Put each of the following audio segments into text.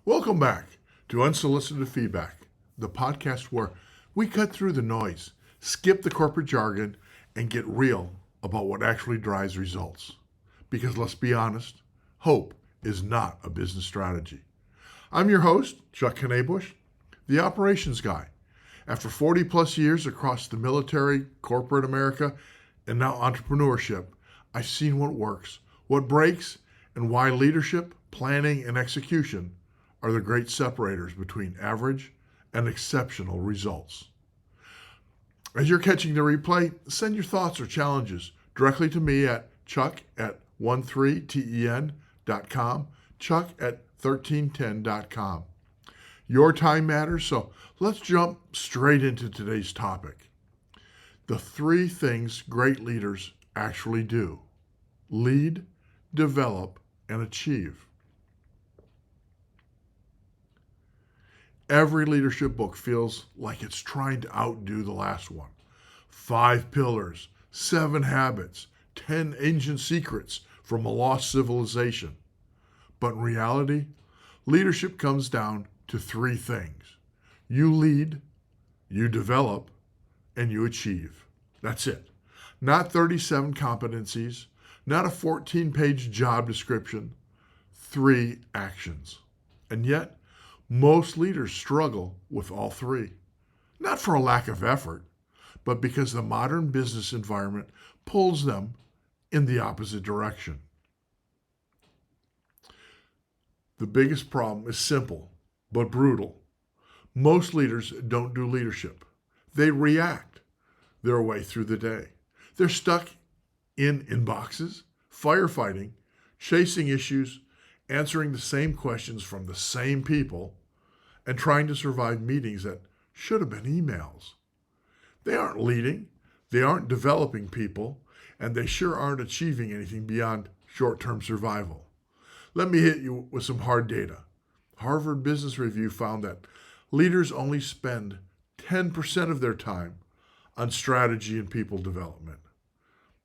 Welcome back to Unsolicited Feedback, the podcast where we cut through the noise, skip the corporate jargon, and get real about what actually drives results. Because let's be honest, hope is not a business strategy. I'm your host, Chuck Knabusch, the operations guy. After 40 plus years across the military, corporate America, and now entrepreneurship, I've seen what works, what breaks, and why leadership, planning, and execution are the great separators between average and exceptional results. As you're catching the replay, send your thoughts or challenges directly to me at chuck@13ten.com, chuck@1310.com. Your time matters, so let's jump straight into today's topic. The 3 things great leaders actually do: lead, develop, and achieve. Every leadership book feels like it's trying to outdo the last one. 5 pillars, 7 habits, 10 ancient secrets from a lost civilization. But in reality, leadership comes down to 3 things. You lead, you develop, and you achieve. That's it. Not 37 competencies, not a 14-page job description, 3 actions. And yet, most leaders struggle with all 3. Not for a lack of effort, but because the modern business environment pulls them in the opposite direction. The biggest problem is simple, but brutal. Most leaders don't do leadership. They react their way through the day. They're stuck in inboxes, firefighting, chasing issues, answering the same questions from the same people, and trying to survive meetings that should have been emails. They aren't leading, they aren't developing people, and they sure aren't achieving anything beyond short-term survival. Let me hit you with some hard data. Harvard Business Review found that leaders only spend 10% of their time on strategy and people development.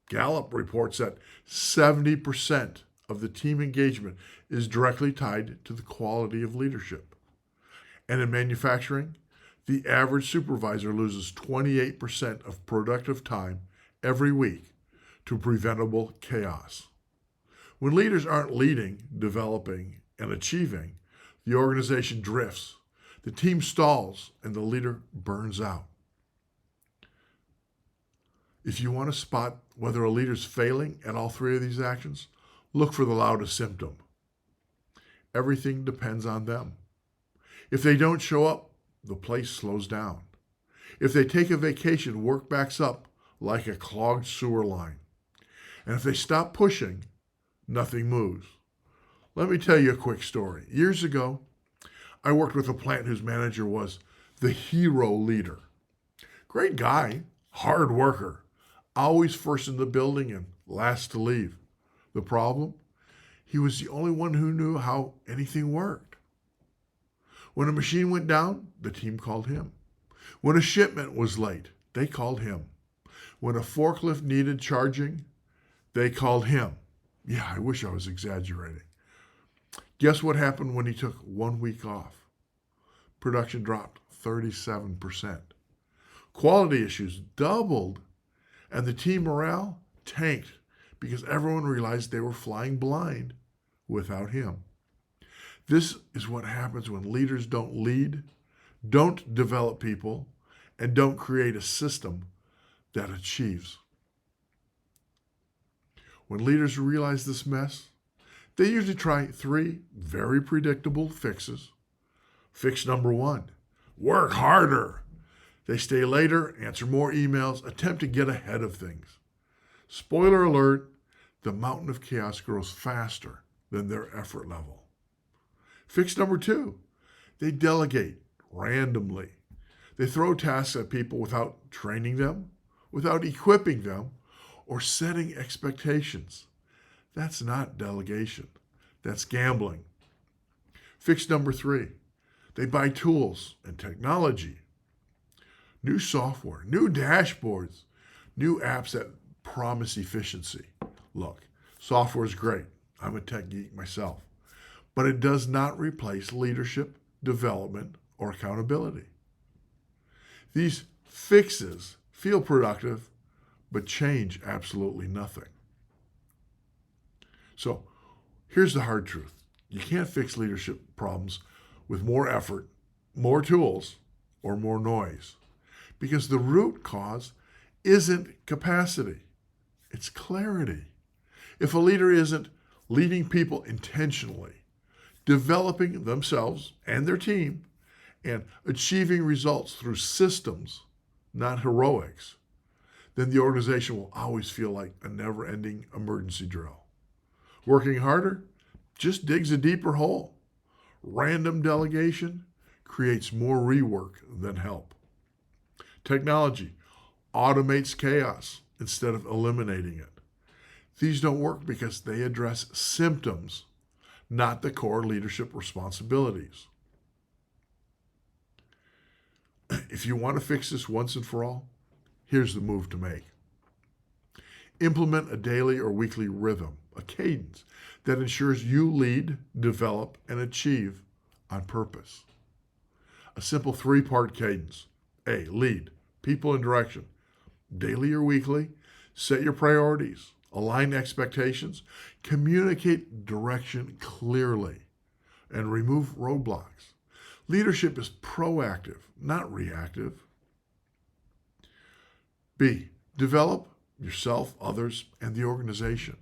Gallup reports that 70% of the team engagement is directly tied to the quality of leadership. And in manufacturing, the average supervisor loses 28% of productive time every week to preventable chaos. When leaders aren't leading, developing, and achieving, the organization drifts, the team stalls, and the leader burns out. If you want to spot whether a leader's failing at all 3 of these actions, look for the loudest symptom. Everything depends on them. If they don't show up, the place slows down. If they take a vacation, work backs up like a clogged sewer line. And if they stop pushing, nothing moves. Let me tell you a quick story. Years ago, I worked with a plant whose manager was the hero leader. Great guy, hard worker, always first in the building and last to leave. The problem? He was the only one who knew how anything worked. When a machine went down, the team called him. When a shipment was late, they called him. When a forklift needed charging, they called him. Yeah, I wish I was exaggerating. Guess what happened when he took 1 week off? Production dropped 37%. Quality issues doubled, and the team morale tanked because everyone realized they were flying blind without him. This is what happens when leaders don't lead, don't develop people, and don't create a system that achieves. When leaders realize this mess, they usually try 3 very predictable fixes. Fix number 1, work harder. They stay later, answer more emails, attempt to get ahead of things. Spoiler alert, the mountain of chaos grows faster than their effort level. Fix number 2, they delegate randomly. They throw tasks at people without training them, without equipping them, or setting expectations. That's not delegation. That's gambling. Fix number 3, they buy tools and technology, new software, new dashboards, new apps that promise efficiency. Look, software is great. I'm a tech geek myself. but it does not replace leadership, development, or accountability. These fixes feel productive, but change absolutely nothing. So here's the hard truth. You can't fix leadership problems with more effort, more tools, or more noise, because the root cause isn't capacity, it's clarity. If a leader isn't leading people intentionally, developing themselves and their team, and achieving results through systems, not heroics, then the organization will always feel like a never-ending emergency drill. Working harder just digs a deeper hole. Random delegation creates more rework than help. Technology automates chaos instead of eliminating it. These don't work because they address symptoms, not the core leadership responsibilities. If you want to fix this once and for all, here's the move to make. Implement a daily or weekly rhythm, a cadence, that ensures you lead, develop, and achieve on purpose. A simple 3-part cadence. A, lead, people and direction. Daily or weekly, set your priorities, align expectations, communicate direction clearly, and remove roadblocks. Leadership is proactive, not reactive. B, develop yourself, others, and the organization.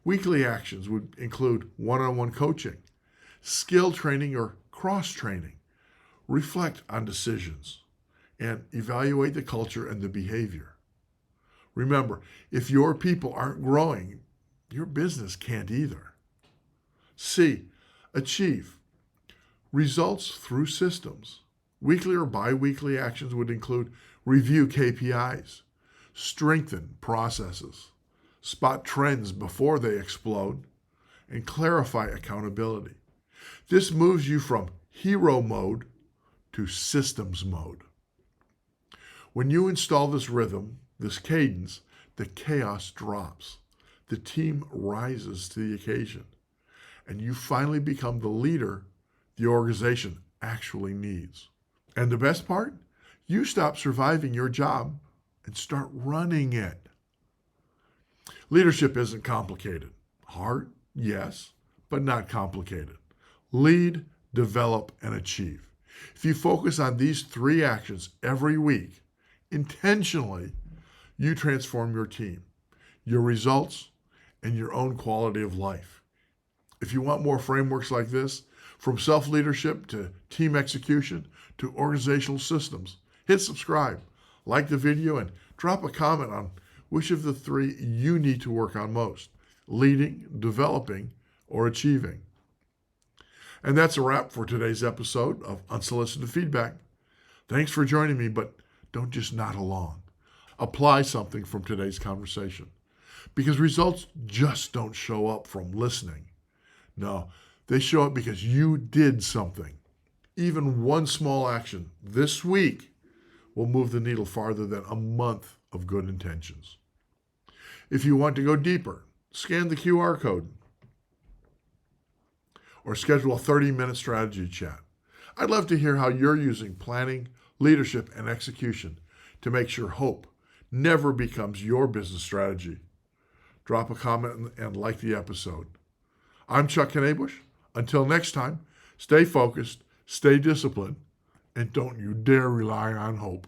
Weekly actions would include one-on-one coaching, skill training or cross-training. Reflect on decisions and evaluate the culture and the behavior. Remember, if your people aren't growing, your business can't either. C, achieve results through systems. Weekly or bi-weekly actions would include review KPIs, strengthen processes, spot trends before they explode, and clarify accountability. This moves you from hero mode to systems mode. When you install this rhythm, this cadence, the chaos drops. The team rises to the occasion, and you finally become the leader the organization actually needs. And the best part? You stop surviving your job and start running it. Leadership isn't complicated. Hard, yes, but not complicated. Lead, develop, and achieve. If you focus on these 3 actions every week, intentionally, you transform your team, your results, and your own quality of life. If you want more frameworks like this, from self-leadership to team execution to organizational systems, hit subscribe, like the video, and drop a comment on which of the 3 you need to work on most: leading, developing, or achieving. And that's a wrap for today's episode of Unsolicited Feedback. Thanks for joining me, but don't just nod along. Apply something from today's conversation, because results just don't show up from listening. No, they show up because you did something. Even one small action this week will move the needle farther than a month of good intentions. If you want to go deeper, scan the QR code or schedule a 30-minute strategy chat. I'd love to hear how you're using planning, leadership, and execution to make sure hope never becomes your business strategy. Drop a comment and like the episode. I'm Chuck Knabusch. Until next time, stay focused, stay disciplined, and don't you dare rely on hope.